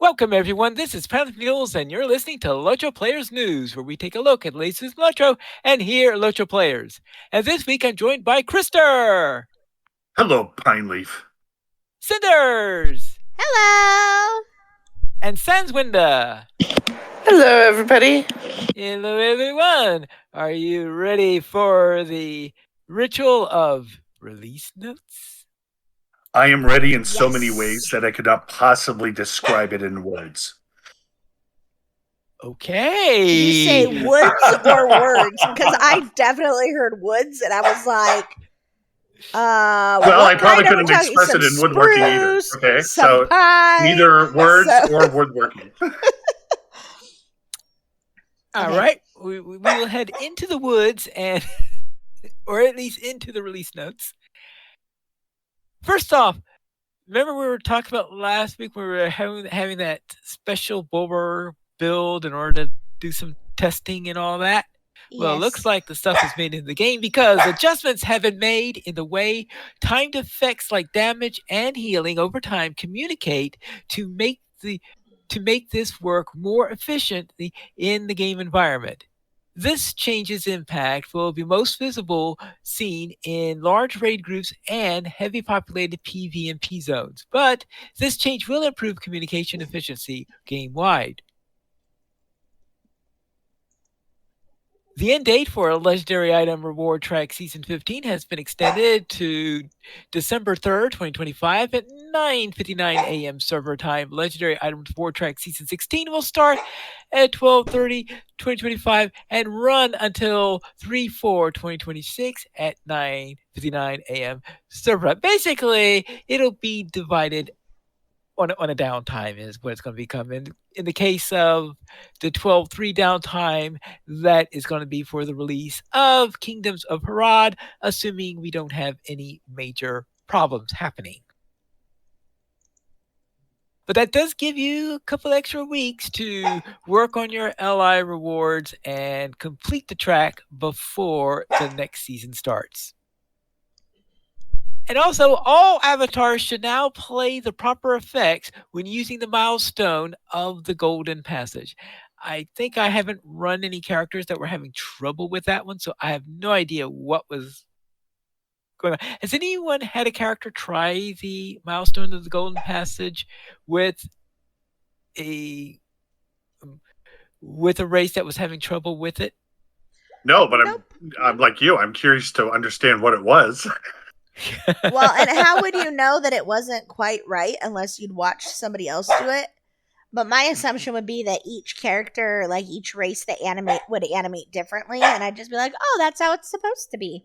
Welcome, everyone. This is Planet Mules, and you're listening to LOTRO Players News, where we take a look at latest LOTRO and hear LOTRO players. And this week, I'm joined by Krister, Hello, Pine Leaf. Cinders, Hello. and Sanswinda. Hello, everybody. Hello, everyone. Are you ready for the ritual of release notes? I am ready in so many Yes. ways that I could not possibly describe it in words. Okay. Did you say woods or words? Because I definitely heard woods, and I was like, Well, I what probably kind are we couldn't talking? express Some it in woodworking either. spruce, Okay, some so pine. neither words so- or woodworking. All Okay. right. We will head into the woods and, or at least into the release notes. First off, remember we were talking about last week we were having that special Bulber build in order to do some testing and all that? Well, it looks Yes. like the stuff is made in the game because adjustments have been made in the way timed effects like damage and healing over time communicate to make this work more efficiently in the game environment. This change's impact will be most seen in large raid groups and heavy populated PvP zones, but this change will improve communication efficiency game-wide. The end date for a legendary item reward track season 15 has been extended to December 3rd, 2025 at 9:59 a.m. server time. Legendary item reward track season 16 will start at 12:30 2025 and run until 3/4/2026 at 9:59 a.m. server time. Basically, it'll be divided on a downtime is what it's going to become. In the case of the 12/3 downtime, that is going to be for the release of Kingdoms of Harad, assuming we don't have any major problems happening. But that does give you a couple extra weeks to work on your LI rewards and complete the track before the next season starts. And also, all avatars should now play the proper effects when using the milestone of the Golden Passage. I think I haven't run any characters that were having trouble with that one, so I have no idea what was going on. Has anyone had a character try the milestone of the Golden Passage with a race that was having trouble with it? No, but I'm like you. I'm curious to understand what it was. Well, and how would you know that it wasn't quite right unless you'd watched somebody else do it? But my assumption would be that each character, like each race that would animate differently, and I'd just be like, "Oh, that's how it's supposed to be."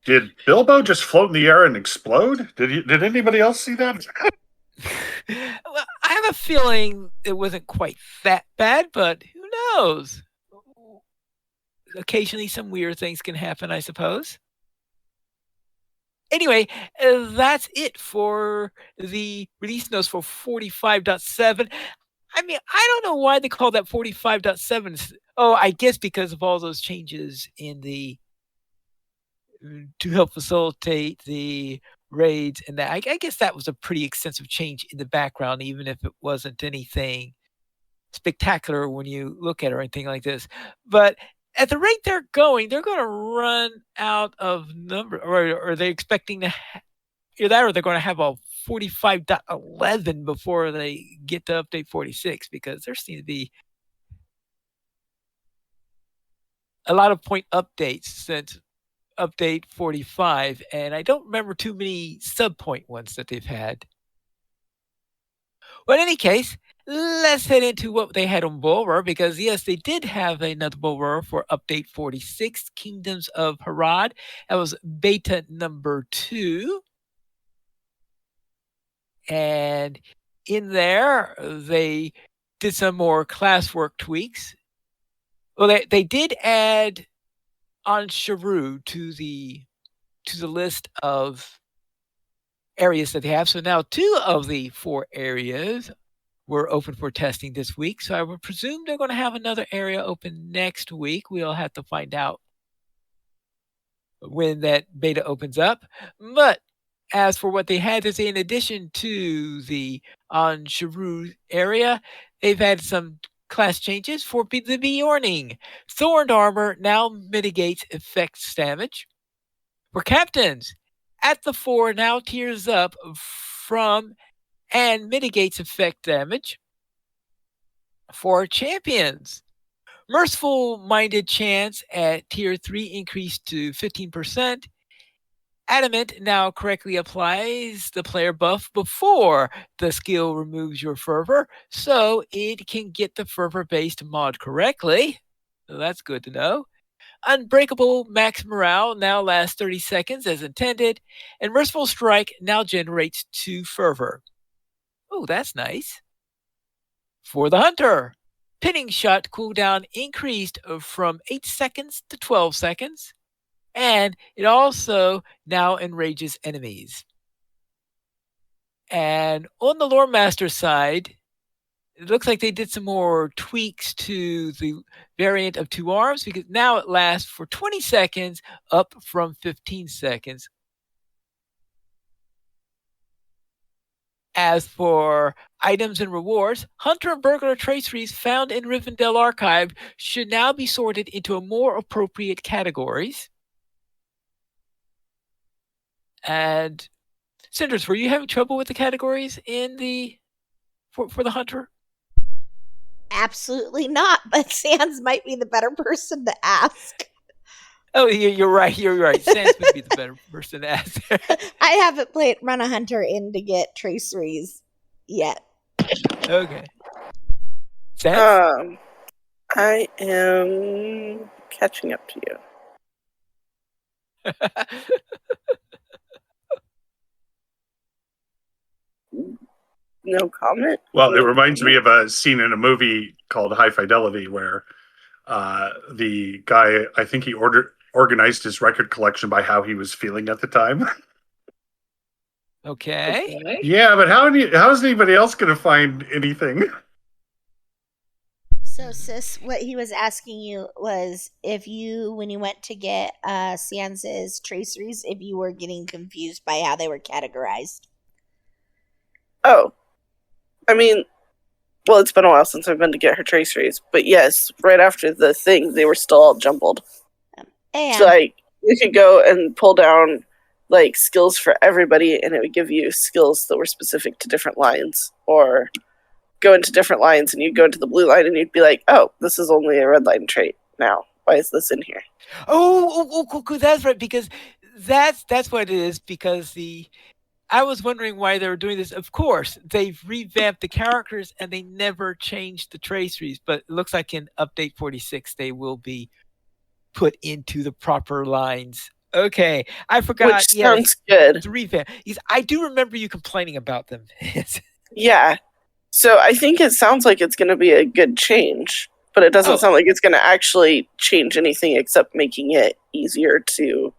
Did Bilbo just float in the air and explode? Did anybody else see that? Well, I have a feeling it wasn't quite that bad, but who knows? Occasionally, some weird things can happen, I suppose. Anyway, that's it for the release notes for 45.7. I mean, I don't know why they call that 45.7. Oh, I guess because of all those changes in the to help facilitate the raids and that. I guess that was a pretty extensive change in the background, even if it wasn't anything spectacular when you look at it or anything like this. But at the rate they're going to run out of number, or are they expecting to either that or they're going to have a 45.11 before they get to update 46, because there seems to be a lot of point updates since update 45, and I don't remember too many sub-point ones that they've had. Well, in any case, let's head into what they had on Bulwer, because yes, they did have another Bulwer for update 46, Kingdoms of Harad. That was beta number 2. And in there, they did some more classwork tweaks. Well, they did add on Sharu to the list of areas that they have. So now 2 of the 4 areas were open for testing this week. So I would presume they're going to have another area open next week. We'll have to find out when that beta opens up. But As for what they had to say, in addition to the Anjuru area, they've had some class changes for the Bjorning. Thorned armor now mitigates effects damage. For captains, at the 4 now tears up from and mitigates effect damage. For champions, Merciful Minded Chance at tier 3 increased to 15%. Adamant now correctly applies the player buff before the skill removes your fervor, so it can get the fervor-based mod correctly. So that's good to know. Unbreakable Max Morale now lasts 30 seconds as intended, and Merciful Strike now generates 2 fervor. Oh, that's nice. For the Hunter, Pinning Shot cooldown increased from 8 seconds to 12 seconds. And it also now enrages enemies. And on the Lore Master side, it looks like they did some more tweaks to the variant of 2 arms, because now it lasts for 20 seconds, up from 15 seconds. As for items and rewards, Hunter and Burglar traceries found in Rivendell Archive should now be sorted into more appropriate categories. And Cinders, were you having trouble with the categories in the for the Hunter? Absolutely not, but Sans might be the better person to ask. Oh, you're right. You're right. Sans would be the better person to ask. I haven't run a Hunter in to get traceries yet. Okay. Sans? I am catching up to you. No comment? Well, it reminds me of a scene in a movie called High Fidelity where the guy, I think he organized his record collection by how he was feeling at the time. Okay. Yeah, but how is anybody else going to find anything? So, sis, what he was asking you was if you, when you went to get Sans's traceries, if you were getting confused by how they were categorized. Oh. I mean, well, it's been a while since I've been to get her traceries, but yes, right after the thing, they were still all jumbled. And so, you could go and pull down, skills for everybody, and it would give you skills that were specific to different lines, or go into different lines, and you'd go into the blue line, and you'd be like, oh, this is only a red line trait now. Why is this in here? Oh, cool. That's right, because that's what it is, because I was wondering why they were doing this. Of course, they've revamped the characters and they never changed the traceries, but it looks like in update 46 they will be put into the proper lines. Okay, I forgot. Which sounds good. The revamp. I do remember you complaining about them. Yeah. So I think it sounds like it's going to be a good change, but it doesn't sound like it's going to actually change anything except making it easier to...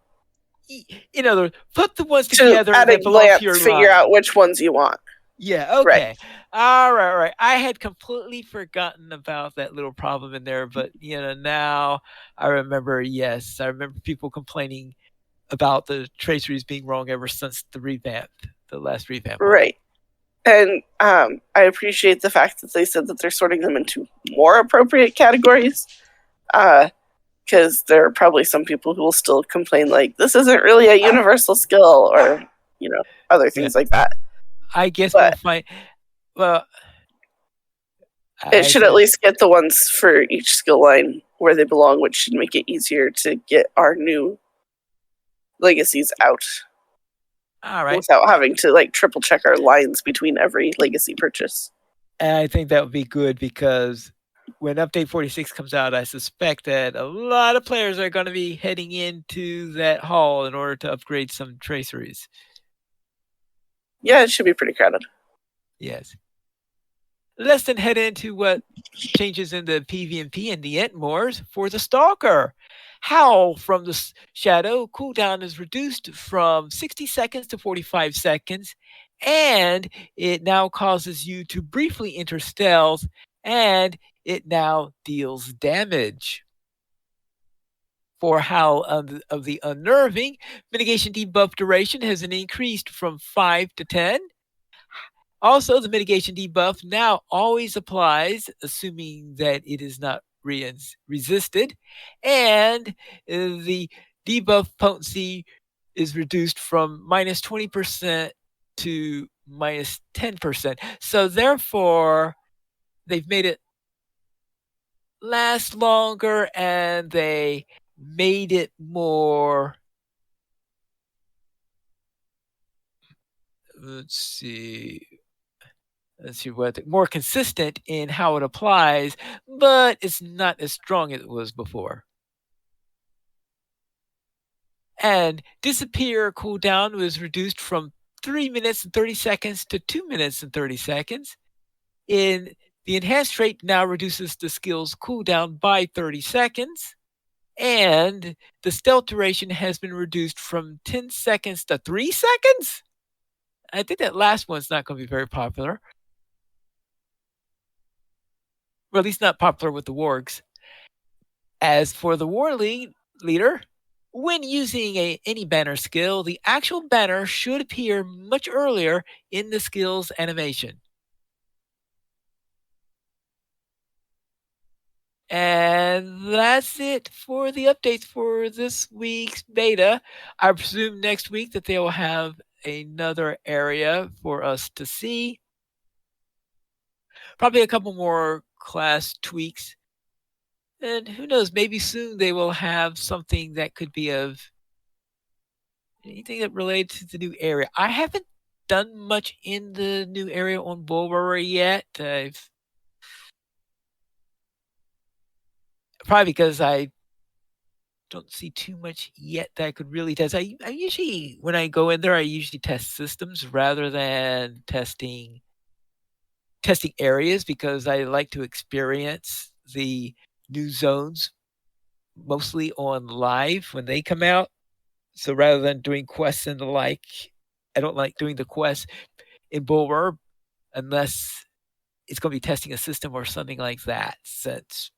In other words, put the ones together at that a belong glance, to your figure line. out which ones you want. Yeah, okay. Right. All right. I had completely forgotten about that little problem in there, but now I remember, yes. I remember people complaining about the traceries being wrong ever since the last revamp. Right. And I appreciate the fact that they said that they're sorting them into more appropriate categories. Because there are probably some people who will still complain this isn't really a universal skill, or other things like that. I guess we'll find. Well, it should at least get the ones for each skill line where they belong, which should make it easier to get our new legacies out. All right. Without having to triple check our lines between every legacy purchase. And I think that would be good, because when update 46 comes out, I suspect that a lot of players are going to be heading into that hall in order to upgrade some traceries. Yeah, it should be pretty crowded. Yes. Let's then head into what changes in the PvP and the Entmoors for the Stalker. Howl from the Shadow cooldown is reduced from 60 seconds to 45 seconds, and it now causes you to briefly enter stealth, and it now deals damage. For Howl of the Unnerving, mitigation debuff duration has been increased from 5 to 10. Also, the mitigation debuff now always applies, assuming that it is not resisted, and the debuff potency is reduced from minus 20% to minus 10%. So therefore, they've made it last longer, and they made it more, let's see what, more consistent in how it applies, but it's not as strong as it was before. And disappear cooldown was reduced from 3 minutes and 30 seconds to 2 minutes and 30 seconds. In the enhanced trait now reduces the skill's cooldown by 30 seconds. And the stealth duration has been reduced from 10 seconds to 3 seconds. I think that last one's not going to be very popular. Well, at least not popular with the wargs. As for the war leader, when using any banner skill, the actual banner should appear much earlier in the skill's animation. And that's it for the updates for this week's beta. I presume next week that they will have another area for us to see. Probably a couple more class tweaks. And who knows, maybe soon they will have something that could be of anything that related to the new area. I haven't done much in the new area on Bulwark yet. Probably because I don't see too much yet that I could really test. I usually, when I go in there, I usually test systems rather than testing areas, because I like to experience the new zones mostly on live when they come out. So rather than doing quests and the like, I don't like doing the quests in Bulwark unless it's going to be testing a system or something like that, since,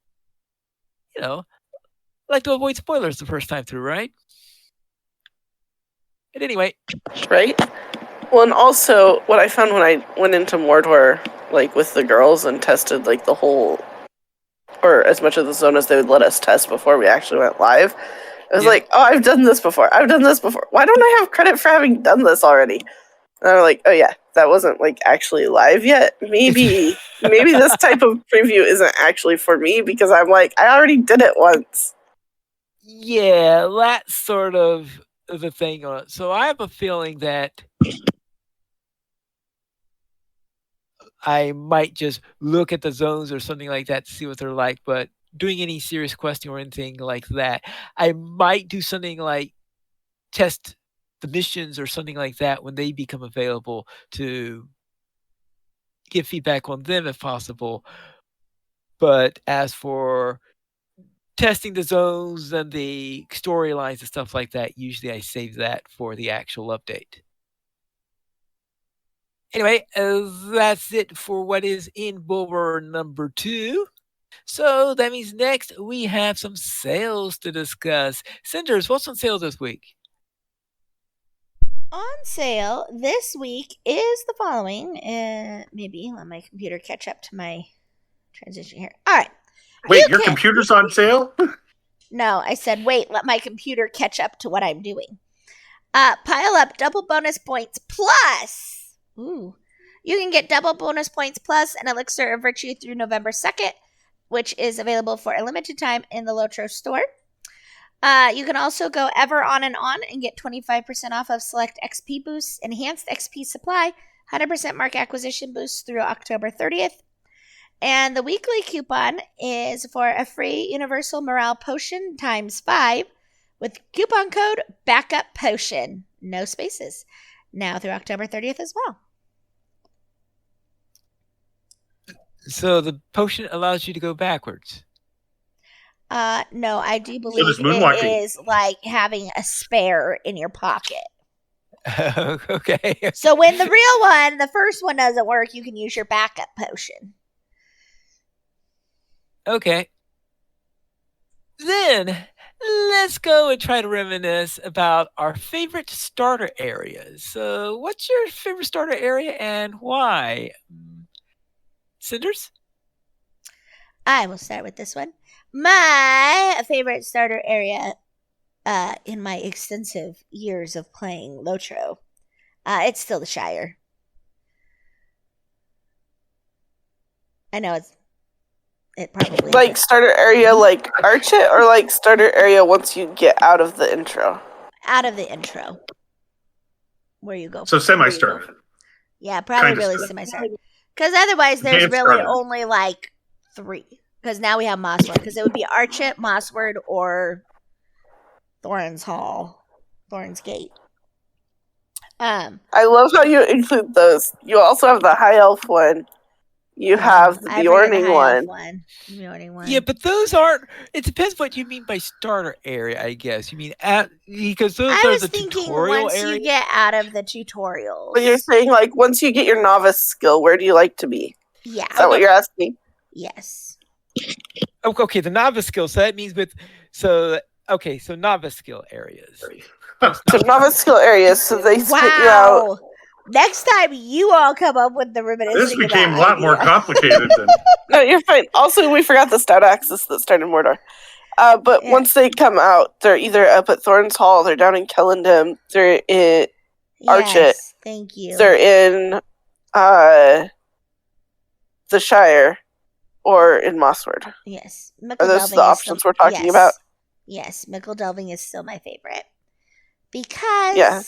I like to avoid spoilers the first time through, right? And anyway. Right? Well, and also, what I found when I went into Mordor, like, with the girls and tested, like, the whole, or as much of the zone as they would let us test before we actually went live, it was like, oh, I've done this before. Why don't I have credit for having done this already? And I'm like, oh yeah, that wasn't, like, actually live yet. Maybe this type of preview isn't actually for me, because I'm like, I already did it once. Yeah, that's sort of the thing on it. So I have a feeling that I might just look at the zones or something like that to see what they're like, but doing any serious questing or anything like that, I might do something like test the missions or something like that when they become available, to give feedback on them if possible. But as for testing the zones and the storylines and stuff like that, usually I save that for the actual update. Anyway, that's it for what is in Bulwark number 2. So that means next we have some sales to discuss. Cinders, what's on sale this week? On sale this week is the following. Maybe let my computer catch up to my transition here. All right. Wait, your computer's on sale? No, I said, wait, let my computer catch up to what I'm doing. Pile up double bonus points plus. Ooh. You can get double bonus points plus an Elixir of Virtue through November 2nd, which is available for a limited time in the LOTRO store. You can also go ever on and get 25% off of select XP boosts, enhanced XP supply, 100% mark acquisition boosts through October 30th. And the weekly coupon is for a free universal morale potion times 5 with coupon code Backup Potion. No spaces. Now through October 30th as well. So the potion allows you to go backwards. No, I do believe So it is like having a spare in your pocket. Okay. So when the real one, the first one doesn't work, you can use your backup potion. Okay. Then let's go and try to reminisce about our favorite starter areas. So, what's your favorite starter area and why? Cinders? I will start with this one. My favorite starter area in my extensive years of playing LOTRO, it's still the Shire. I know it probably Like isn't. starter area like Archet, or like starter area once you get out of the intro? Out of the intro. Where you go. So semi-starter. Yeah, probably Kinda really starter. semi-starter. Because otherwise there's Advanced really starter. only like 3. Because now we have Mossword. Because it would be Archet, Mossword, or Thorin's Hall. Thorin's Gate. I love how you include those. You also have the high elf one. You have the I forget the Bjorning high elf one. one. Bjorning one. Yeah, but those aren't. It depends what you mean by starter area, I guess. You mean because those I are was the thinking tutorial once area. you get out of the tutorials. But you're saying like once you get your novice skill, where do you like to be? Yeah. Is that what you're asking? Yes. Okay, the novice skill. So that means so novice skill areas. So novice skill areas, so they spit you out. Wow. Next time you all come up with the reminiscing This became a about lot more idea. complicated than. No, you're fine. Also, we forgot the stout axis that started Mordor. But Yeah. once they come out, they're either up at Thorn's Hall, they're down in Kellendam, they're in Archet. Yes, thank you. They're in the Shire or in Mossword. Yes. Are those the options we're talking about? Yes, Mickle Delving is still my favorite. Because Yeah.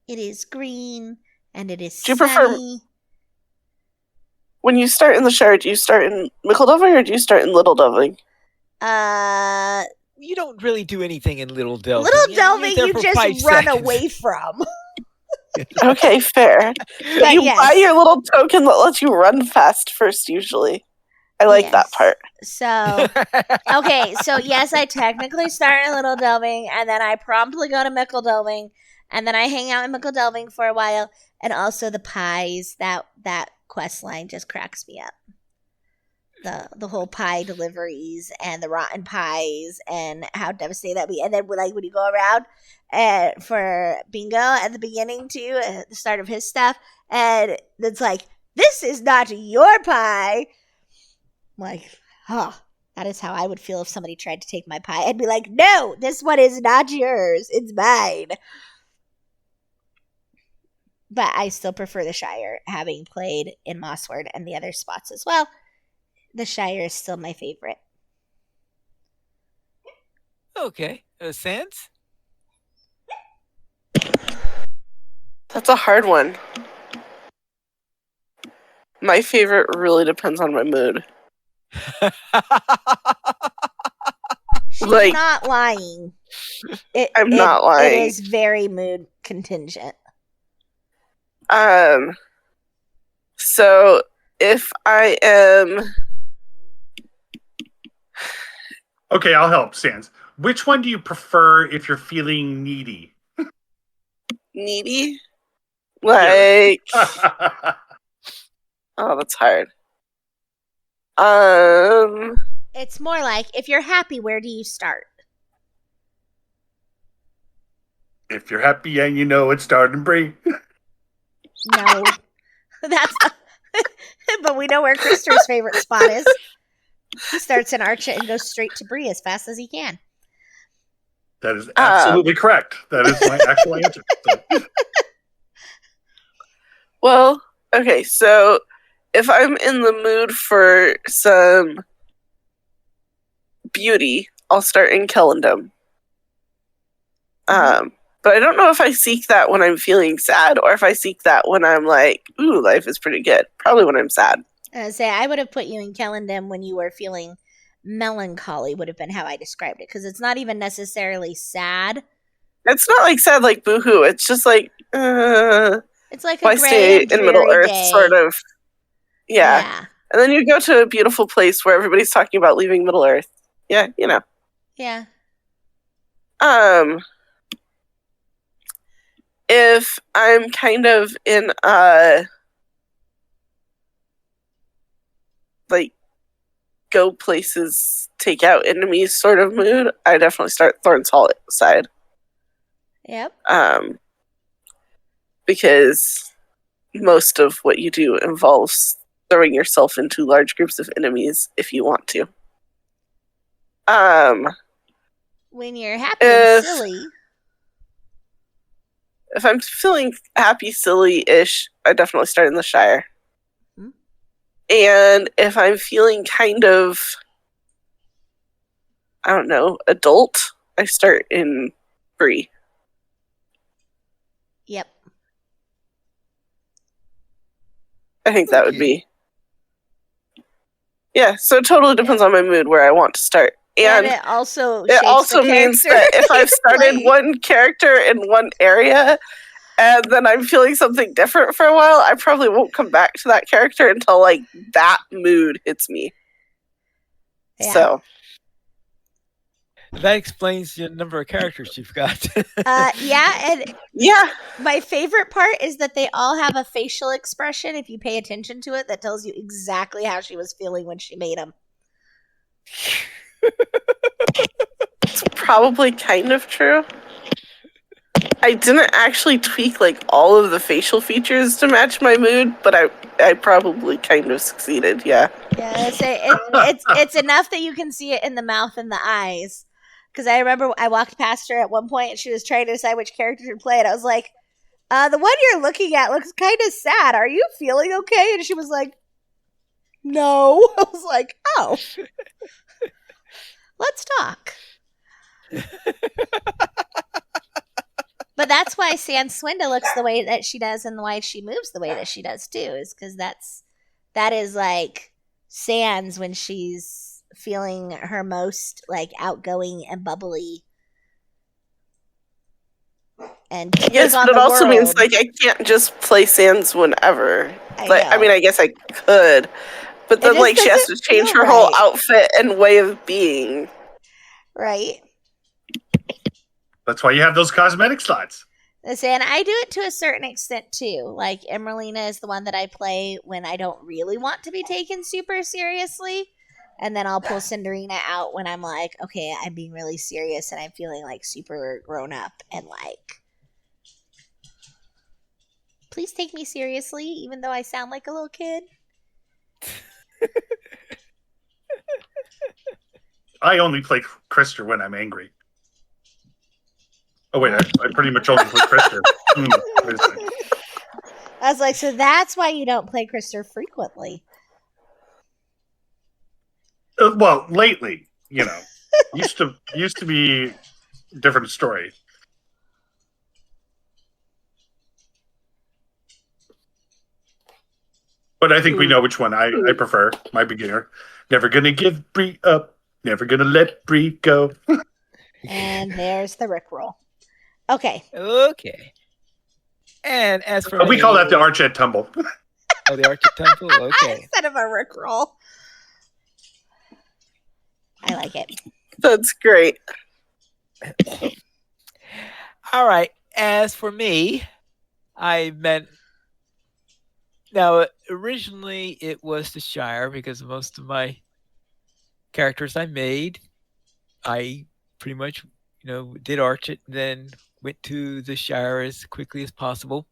it is green and it is Do you prefer- sunny. When you start in the Shire, do you start in Mickle Delving or do you start in Little Delving? You don't really do anything in Little Delving. Little Delving You're there you for just 5 run seconds. away from. Okay, fair. But you yes. buy your little token that lets you run fast first, usually. I like that Yes. part. So, okay, so yes, I technically start in Little Delving, and then I promptly go to Mickle Delving, and then I hang out in Mickle Delving for a while, and also the pies, that quest line just cracks me up. The whole pie deliveries and the rotten pies and how devastating that be. And then like when you go around for bingo at the beginning too, at the start of his stuff, and it's like, this is not your pie. I'm like, that is how I would feel if somebody tried to take my pie. I'd be like, no, this one is not yours. It's mine. But I still prefer the Shire, having played in Mossword and the other spots as well. The Shire is still my favorite. Okay. Sans? That's a hard one. My favorite really depends on my mood. She's Like- not lying. I'm not lying. It is very mood contingent. So if I am Okay, I'll help, Sans. Which one do you prefer if you're feeling needy? needy, like Okay, oh, that's hard. It's more like, if you're happy, where do you start? if you're happy and you know it's starting to breathe. No. That's but we know where Krister's favorite spot is. He starts in Archet and goes straight to Bree as fast as he can. That is absolutely correct. That is my actual answer. So, Well, okay, so if I'm in the mood for some beauty, I'll start in Kellendam. But I don't know if I seek that when I'm feeling sad or if I seek that when I'm like, ooh, life is pretty good. Probably when I'm sad. I would have put you in Kellendam when you were feeling melancholy, would have been how I described it, because it's not even necessarily sad. It's not like sad like boohoo. It's just like, It's like a why gray stay and in Middle dreary Earth, day. sort of. Yeah. And then you go to a beautiful place where everybody's talking about leaving Middle Earth. Yeah, you know. Yeah. If I'm kind of in like go places, take out enemies sort of mood, I definitely start Thorn's Hall side. Yep. Because most of what you do involves throwing yourself into large groups of enemies if you want to. When you're happy and If- silly. If I'm feeling happy, silly-ish, I definitely start in the Shire. Hmm. And if I'm feeling kind of, I don't know, adult, I start in Bree. Yep. I think that would be. Yeah, so it totally depends on my mood where I want to start. And And it also it shapes also the means character that if I've you started play. one character in one area and then I'm feeling something different for a while, I probably won't come back to that character until like that mood hits me. Yeah. So That explains the number of characters you've got. Yeah, and yeah, my favorite part is that they all have a facial expression, if you pay attention to it, that tells you exactly how she was feeling when she made them. it's probably kind of true. I didn't actually tweak like all of the facial features to match my mood, but I probably kind of succeeded. Yeah. Yeah, it's enough that you can see it in the mouth and the eyes. Because I remember I walked past her at one point and she was trying to decide which character to play, and I was like, the one you're looking at looks kind of sad. Are you feeling okay? And she was like, no. I was like, oh. Let's talk. But that's why San Swinda looks the way that she does and why she moves the way that she does too, is because that is like Sans when she's feeling her most like outgoing and bubbly. And take Yes, on but it the also means world. like I can't just play Sans whenever. I Like I know. mean, I guess I could, but then just like she has to doesn't change feel her whole right. outfit and way of being. Right. That's why you have those cosmetic slots. And I do it to a certain extent too. Like Emerlina is the one that I play when I don't really want to be taken super seriously. And then I'll pull Cinderina out when I'm like, okay, I'm being really serious and I'm feeling like super grown up and like, please take me seriously, even though I sound like a little kid. I only play Krister when I'm angry. Oh wait, I pretty much only play Krister. Wait a second. I was like, so that's why you don't play Krister frequently. Well, lately, used to be a different story. But I think we know which one I prefer. My beginner. Never gonna give Bree up. Never gonna let Bree go. And there's the Rickroll. Okay. Okay. And as for We me, call that the Archet Tumble. Oh, the Archet Tumble? Okay. Instead of a Rickroll. I like it. That's great. All right. As for me, now originally it was the Shire because most of my characters I made, I pretty much, did Archet, then went to the Shire as quickly as possible.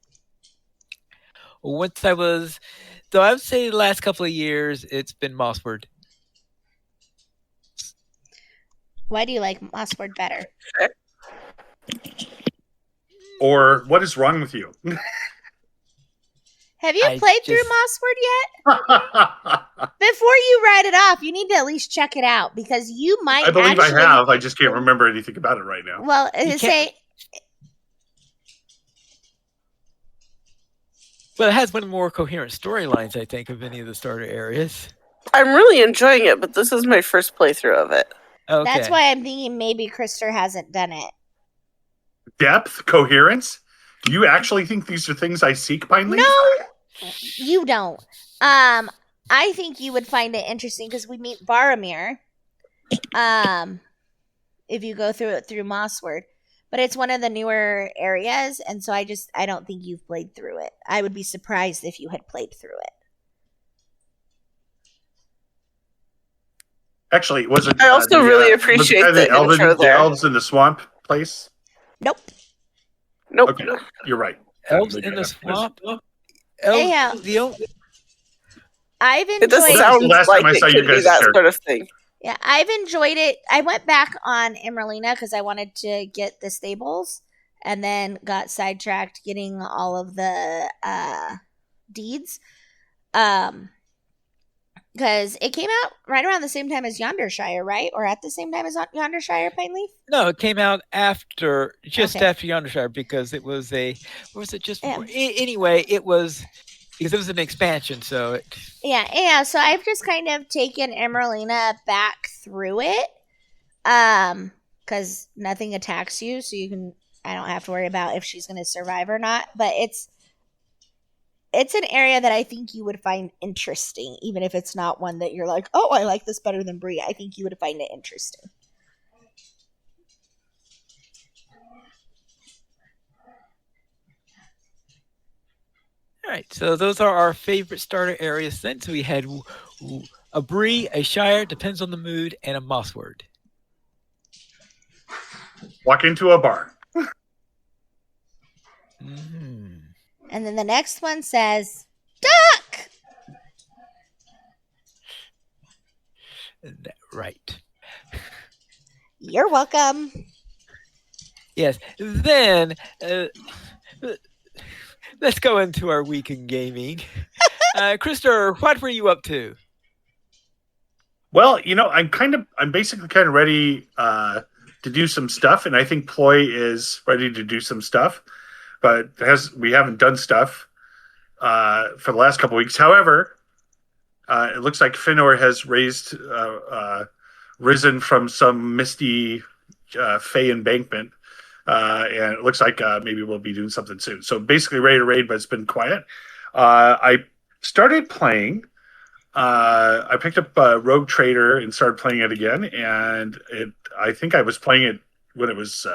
Once I would say the last couple of years, it's been Mossword. Why do you like Mossword better? Or what is wrong with you? Have you played through Mossword yet? Before you write it off, you need to at least check it out because you might. I believe I have. I just can't remember anything about it right now. Well, Well, it has one of the more coherent storylines, I think, of any of the starter areas. I'm really enjoying it, but this is my first playthrough of it. Okay. That's why I'm thinking maybe Krister hasn't done it. Depth, coherence. Do you actually think these are things I seek, Pineley? No, you don't. I think you would find it interesting because we meet Boromir. If you go through it through Mossword, but it's one of the newer areas, and so I don't think you've played through it. I would be surprised if you had played through it. Actually, was it? I also really was appreciate it the intro the there. elves in the swamp place. Nope. Nope. Okay, you're right. Elves Maybe in I the have- swamp. Anyhow. Elves, the el- I've It does enjoyed. That's the sound last like time I it saw you could be guys' that character. sort of thing. Yeah, I've enjoyed it. I went back on Emerlina because I wanted to get the stables, and then got sidetracked getting all of the deeds. Because it came out right around the same time as Yondershire, right? Or at the same time as Yondershire, Pineleaf? No, it came out after, just Okay. after Yondershire, because it was a, or was it just Yeah. before? Anyway, it was, because it was an expansion, so it, Yeah. So I've just kind of taken Emerlina back through it. Because nothing attacks you, so I don't have to worry about if she's gonna survive or not. But it's an area that I think you would find interesting, even if it's not one that you're like, oh, I like this better than Bree. I think you would find it interesting. all right, so those are our favorite starter areas then. So we had a Bree, a Shire, depends on the mood, and a Mossword. Walk into a bar. Mm. And then the next one says, duck! Right. You're welcome. Yes. Then let's go into our week in gaming. Krister, what were you up to? Well, I'm basically kind of ready to do some stuff, and I think Ploy is ready to do some stuff, but we haven't done stuff for the last couple weeks. However, it looks like Finor has risen from some misty Fey embankment, and it looks like maybe we'll be doing something soon. So basically ready to raid, but it's been quiet. I started playing. I picked up Rogue Trader and started playing it again, and I think I was playing it when it was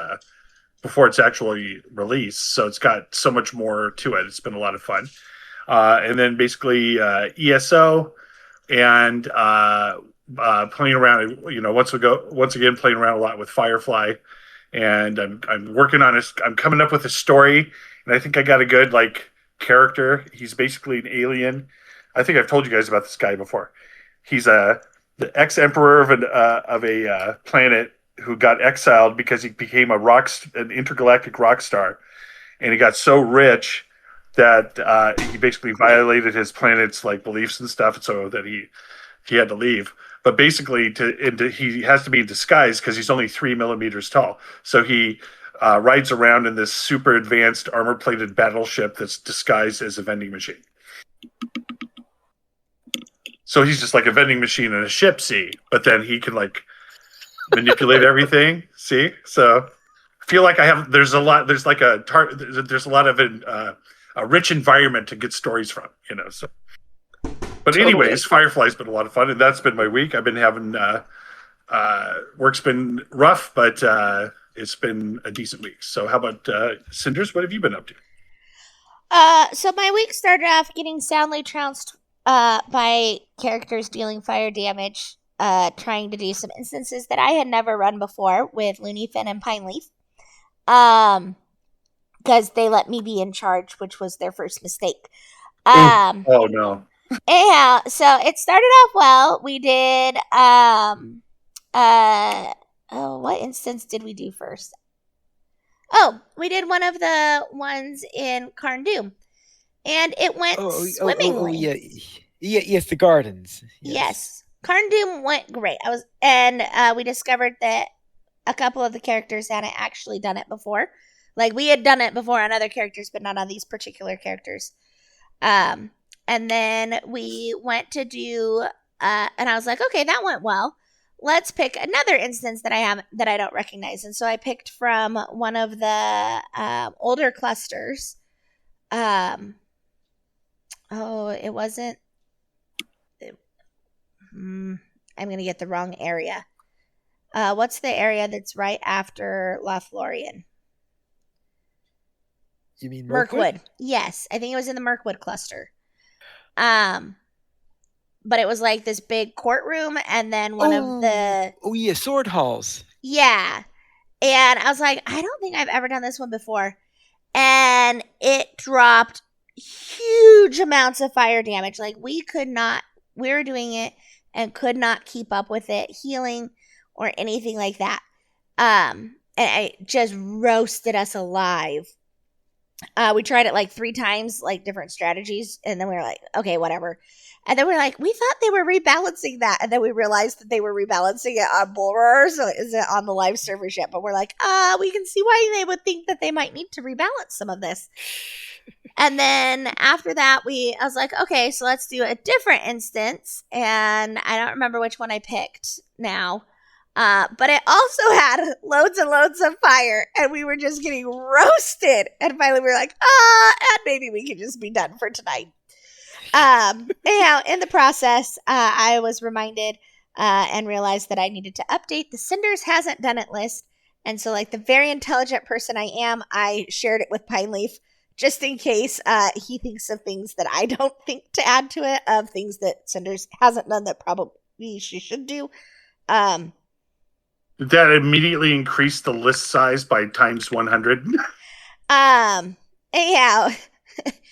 before its actually release, so it's got so much more to it. It's been a lot of fun. And then basically ESO and playing around. Once again playing around a lot with Firefly, and I'm working on I'm coming up with a story, and I think I got a good character. He's basically an alien. I think I've told you guys about this guy before. He's the ex-emperor of a planet who got exiled because he became an intergalactic rock star, and he got so rich that he basically violated his planet's beliefs and stuff, so that he had to leave. But basically, he has to be in disguise because he's only 3 millimeters tall. So he rides around in this super advanced armor-plated battleship that's disguised as a vending machine. So he's just like a vending machine in a ship, see? But then he can manipulate everything, see? So I feel like there's a lot of a rich environment to get stories from, so. But anyways, Firefly's been a lot of fun, and that's been my week. I've been having work's been rough, but it's been a decent week. So how about Cinders? What have you been up to? So my week started off getting soundly trounced by characters dealing fire damage, trying to do some instances that I had never run before with Looneyfin and Pineleaf. Because they let me be in charge, which was their first mistake. Oh no. Anyhow, so it started off well. We did what instance did we do first? Oh, we did one of the ones in Carn Doom. And it went swimmingly. Yes, the gardens. Yes. Carn Doom went great. We discovered that a couple of the characters hadn't actually done it before. We had done it before on other characters, but not on these particular characters. And then we went to do, and I was like, okay, that went well. Let's pick another instance that I don't recognize. And so I picked from one of the older clusters. It wasn't. I'm gonna get the wrong area. What's the area that's right after Lothlorien? You mean Mirkwood? Yes, I think it was in the Mirkwood cluster. But but it was like this big courtroom, and then one of the sword halls. yeah. And I was like, I don't think I've ever done this one before. And it dropped huge amounts of fire damage. Like we were doing it and could not keep up with it, healing or anything like that. And it just roasted us alive. We tried it like 3 times, like different strategies, and then we were like, okay, whatever. And then we were like, we thought they were rebalancing that, and then we realized that they were rebalancing it on Bull Roar, so it isn't on the live servers yet. But we're like, we can see why they would think that they might need to rebalance some of this. And then after that, I was like, okay, so let's do a different instance, and I don't remember which one I picked now. But it also had loads and loads of fire, and we were just getting roasted. And finally, we were like, and maybe we could just be done for tonight. Anyhow, in the process, I was reminded and realized that I needed to update the Cinders hasn't done it list. And so, like the very intelligent person I am, I shared it with Pineleaf just in case he thinks of things that I don't think to add to it, of things that Cinders hasn't done that probably she should do. That immediately increased the list size by times 100. Anyhow,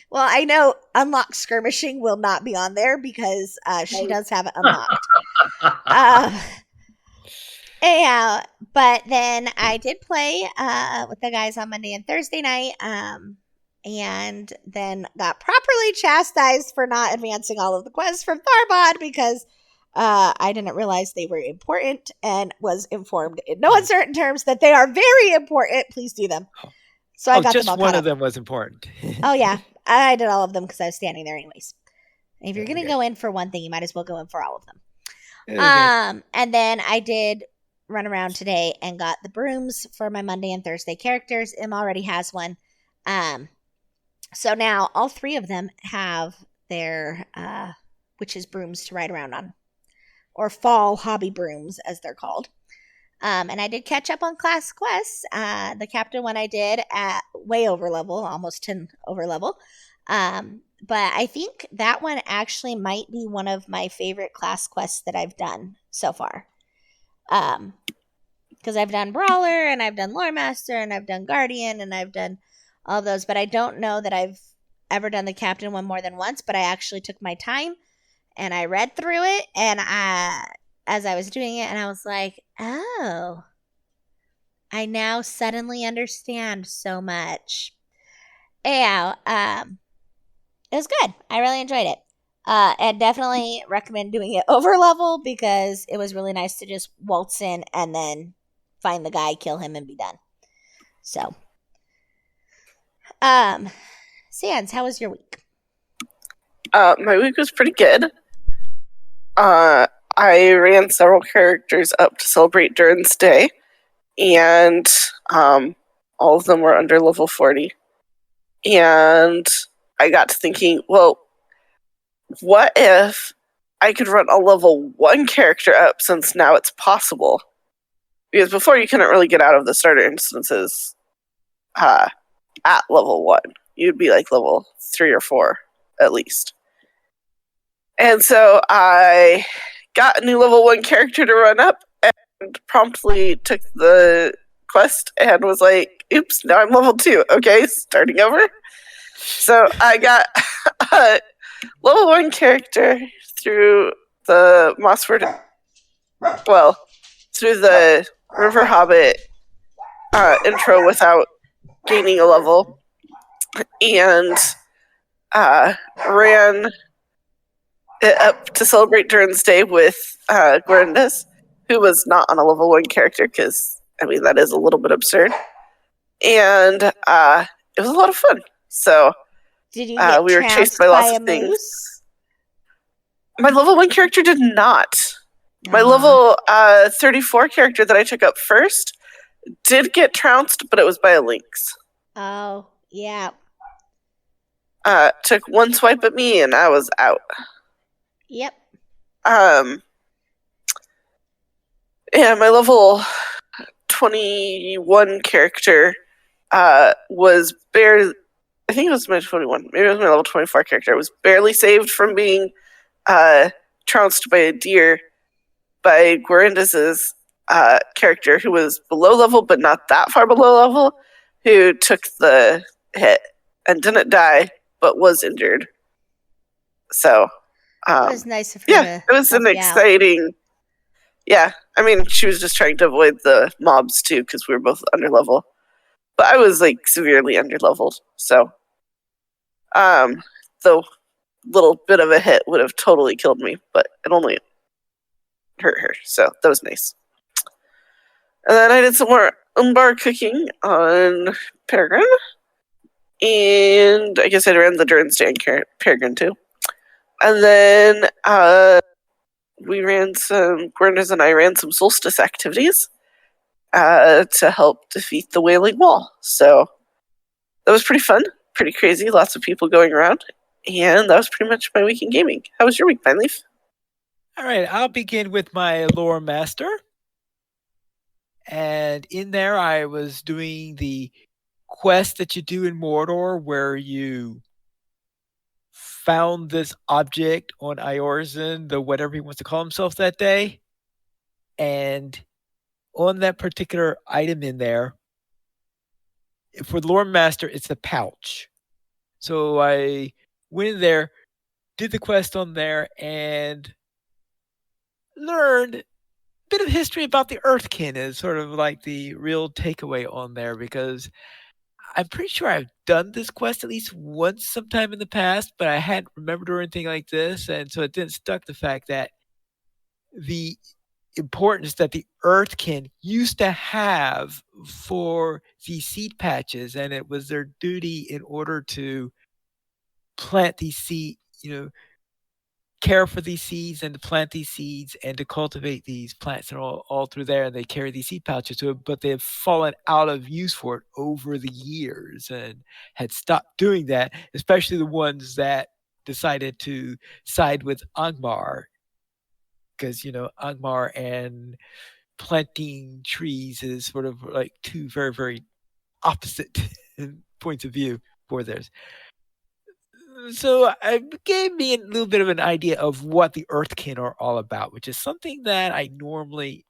well, I know unlocked skirmishing will not be on there because she does have it unlocked. Anyhow, but then I did play with the guys on Monday and Thursday night, and then got properly chastised for not advancing all of the quests from Tharbod because I didn't realize they were important and was informed in no uncertain terms that they are very important. Please do them. So I got just them all one caught of up. them was important. Oh, yeah. I did all of them because I was standing there anyways. And if you're going to go in for one thing, you might as well go in for all of them. Okay. And then I did run around today and got the brooms for my Monday and Thursday characters. Im already has one. So now all 3 of them have their witches brooms to ride around on. Or fall hobby brooms, as they're called. And I did catch up on class quests. The captain one I did at way over level, almost 10 over level. But I think that one actually might be one of my favorite class quests that I've done so far. Because I've done Brawler, and I've done Lore Master, and I've done Guardian, and I've done all of those. But I don't know that I've ever done the captain one more than once, but I actually took my time. And I read through it, and as I was doing it, and I was like, oh, I now suddenly understand so much. Anyhow, it was good. I really enjoyed it. And definitely recommend doing it over level because it was really nice to just waltz in and then find the guy, kill him, and be done. So, Sans, how was your week? My week was pretty good. I ran several characters up to celebrate Durin's Day, and all of them were under level 40. And I got to thinking, well, what if I could run a level 1 character up, since now it's possible? Because before you couldn't really get out of the starter instances at level 1. You'd be like level 3 or 4 at least. And so I got a new level 1 character to run up and promptly took the quest and was like, oops, now I'm level 2. Okay, starting over. So I got a level 1 character through the Mossford, through the River Hobbit intro without gaining a level. And ran it up to celebrate Durin's Day with Grendas, who was not on a level 1 character, because, I mean, that is a little bit absurd. And it was a lot of fun. So Did you get we were chased by lots of things. moose? My level 1 character did not. My level 34 character that I took up first did get trounced, but it was by a lynx. Oh, yeah. Took one swipe at me and I was out. Yep. Yeah, my level 21 character was barely, I think it was my 21, maybe it was my level 24 character. It was barely saved from being trounced by a deer by Guarindas's character, who was below level but not that far below level, who took the hit and didn't die but was injured. So It was nice of her. yeah, it was an help you out. exciting. Yeah, I mean, she was just trying to avoid the mobs too because we were both under level, but I was like severely under leveled. So, the little bit of a hit would have totally killed me, but it only hurt her. So that was nice. And then I did some more Umbar cooking on Peregrine, and I guess I ran the Durnstan Peregrine too. And then Gwernas and I ran some solstice activities to help defeat the Wailing Wall. So that was pretty fun, pretty crazy, lots of people going around. And that was pretty much my week in gaming. How was your week, Pineleaf? All right, I'll begin with my lore master. And in there, I was doing the quest that you do in Mordor where you found this object on Iorzun, the whatever he wants to call himself that day. And on that particular item in there, for the lore master, it's a pouch. So I went in there, did the quest on there, and learned a bit of history about the Earthkin is sort of like the real takeaway on there, because I'm pretty sure I've done this quest at least once sometime in the past, but I hadn't remembered or anything like this. And so it didn't stuck the fact that the importance that the Earthkin used to have for these seed patches, and it was their duty in order to plant these seed, care for these seeds and to plant these seeds and to cultivate these plants and all through there, and they carry these seed pouches to it, but they've fallen out of use for it over the years and had stopped doing that, especially the ones that decided to side with Angmar, because Angmar and planting trees is sort of like two very, very opposite points of view for theirs. So it gave me a little bit of an idea of what the Earthkin are all about, which is something that I normally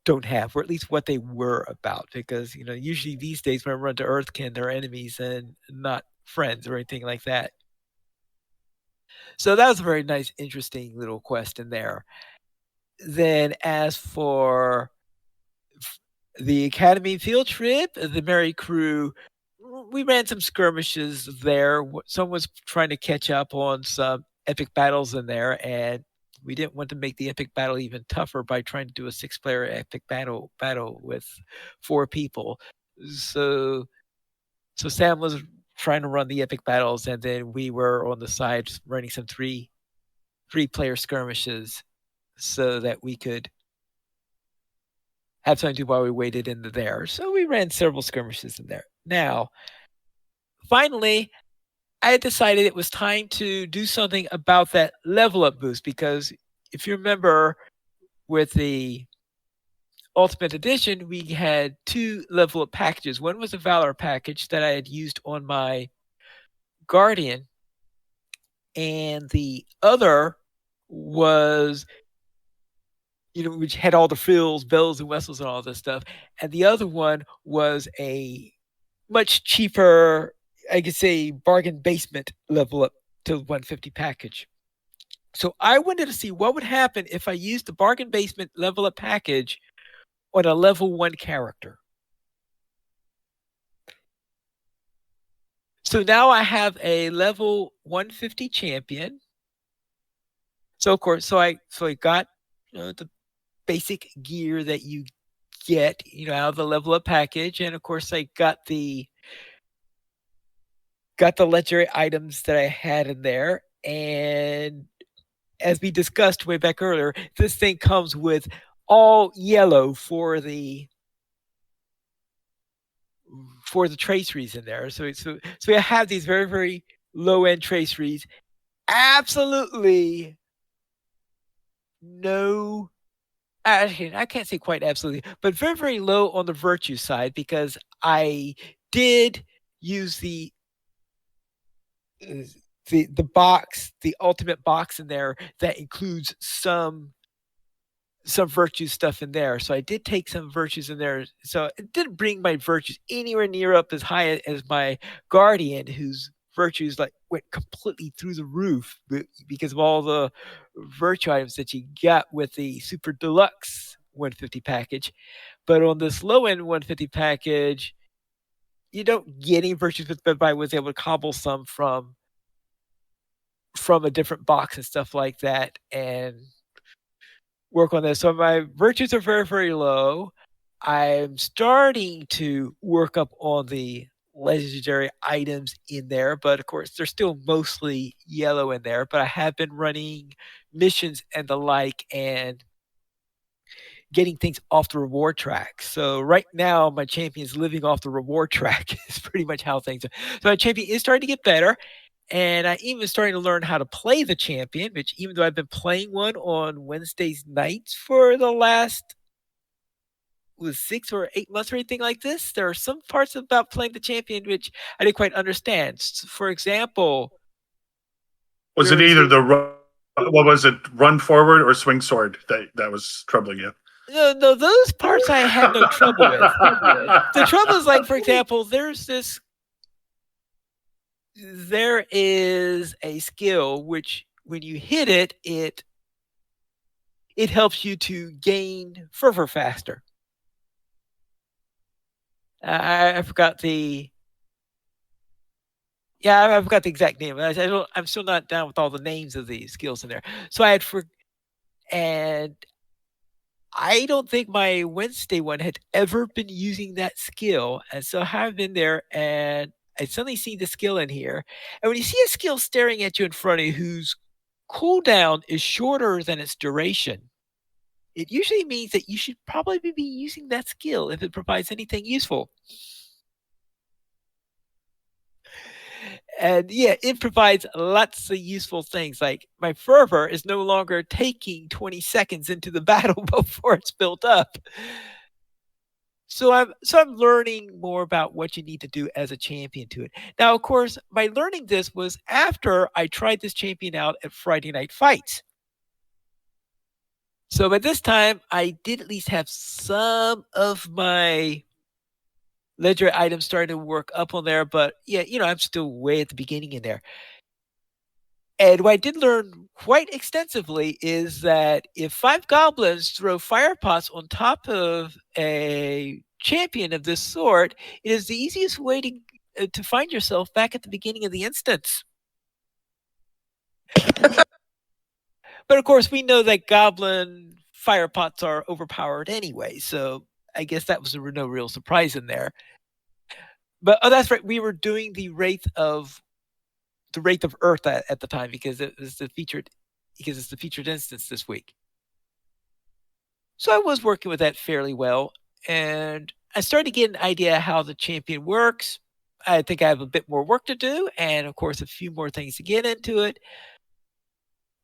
don't have, or at least what they were about. Because usually these days when I run to Earthkin, they're enemies and not friends or anything like that. So that was a very nice, interesting little quest in there. Then as for the Academy field trip, the Merry Crew, we ran some skirmishes there. Someone was trying to catch up on some epic battles in there, and we didn't want to make the epic battle even tougher by trying to do a 6-player epic battle with 4 people. So Sam was trying to run the epic battles, and then we were on the side running some 3-player skirmishes so that we could have something to do while we waited in there. So we ran several skirmishes in there. Now, finally, I had decided it was time to do something about that level up boost, because if you remember with the Ultimate Edition, we had 2 level up packages. One was a Valor package that I had used on my Guardian, and the other was which had all the frills, bells, and whistles and all this stuff. And the other one was a much cheaper, I could say, bargain basement level up to 150 package. So I wanted to see what would happen if I used the bargain basement level up package on a level 1 character. So now I have a level 150 champion. So of course, I got the basic gear that you get out of the level up package, and of course I got the legendary items that I had in there. And as we discussed way back earlier, this thing comes with all yellow for the traceries in there. So I have these very, very low end traceries. Absolutely no. Actually, I can't say quite absolutely, but very, very low on the virtue side, because I did use the the box, the ultimate box in there that includes some virtue stuff in there. So I did take some virtues in there. So it didn't bring my virtues anywhere near up as high as my guardian, whose virtues like went completely through the roof because of all the virtue items that you got with the super deluxe 150 package. But on this low end 150 package, you don't get any virtues, but I was able to cobble some from a different box and stuff like that, and work on this. So my virtues are very, very low. I'm starting to work up on the legendary items in there, but of course they're still mostly yellow in there. But I have been running missions and the like and getting things off the reward track. So right now my champion is living off the reward track is pretty much how things are. So my champion is starting to get better. And I even starting to learn how to play the champion, which even though I've been playing one on Wednesdays nights for the last 6 or 8 months or anything like this, there are some parts about playing the champion which I didn't quite understand. For example, was it either what was it, run forward or swing sword that was troubling you? No, those parts I had no trouble with. The trouble is, like, for example, there is a skill which when you hit it, it helps you to gain fervor faster. I forgot the I forgot the exact name. I'm still not down with all the names of the skills in there. So and I don't think my Wednesday one had ever been using that skill, and so I've been there and I suddenly see the skill in here. And when you see a skill staring at you in front of you whose cooldown is shorter than its duration, it usually means that you should probably be using that skill if it provides anything useful. And yeah, it provides lots of useful things. Like my fervor is no longer taking 20 seconds into the battle before it's built up. So I'm learning more about what you need to do as a champion to it. Now, of course, my learning this was after I tried this champion out at Friday Night Fights. So by this time, I did at least have some of my ledger items starting to work up on there, but yeah, I'm still way at the beginning in there. And what I did learn quite extensively is that if 5 goblins throw fire pots on top of a champion of this sort, it is the easiest way to find yourself back at the beginning of the instance. But of course, we know that goblin fire pots are overpowered anyway, so I guess that was no real surprise in there. But that's right, we were doing the Wraith of Earth at the time because it's the featured instance this week. So I was working with that fairly well, and I started to get an idea how the champion works. I think I have a bit more work to do, and of course a few more things to get into it.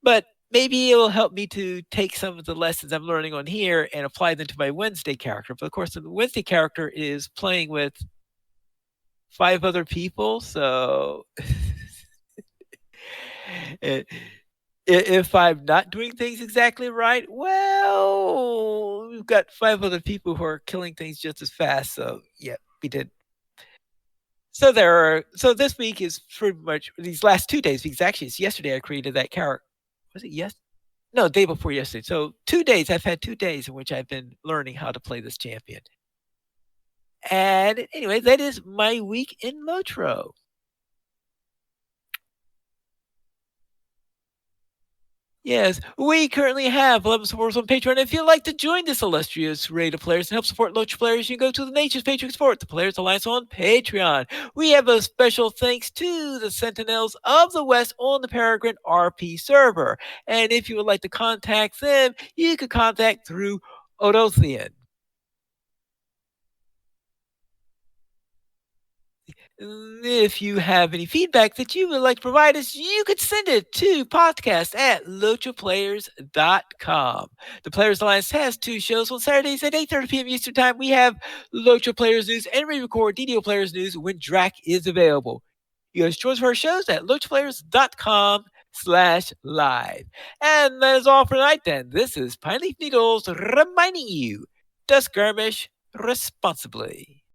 But maybe it will help me to take some of the lessons I'm learning on here and apply them to my Wednesday character. But of course, the Wednesday character is playing with 5 other people, so if I'm not doing things exactly right, well, we've got 5 other people who are killing things just as fast. So yeah, we did. So this week is pretty much these last 2 days, because actually it's yesterday I created that character. Was it yes? No, day before yesterday. So 2 days, I've had 2 days in which I've been learning how to play this champion. And anyway, that is my week in LOTRO. Yes, we currently have 11 supporters on Patreon. If you'd like to join this illustrious array of players and help support LOTRO players, you can go to the Nature's Patreon Support, the Players Alliance on Patreon. We have a special thanks to the Sentinels of the West on the Peregrine RP server. And if you would like to contact them, you can contact through Odothian. If you have any feedback that you would like to provide us, you could send it to podcast@LOTROplayers.com. The Players Alliance has 2 shows on Saturdays at 8:30 p.m. Eastern Time. We have LOTRO Players News, and we record DDO Players News when Drac is available. You can join us for our shows at lotroflavors.com/live. And that is all for tonight then. This is Pine Leaf Needles reminding you to skirmish responsibly.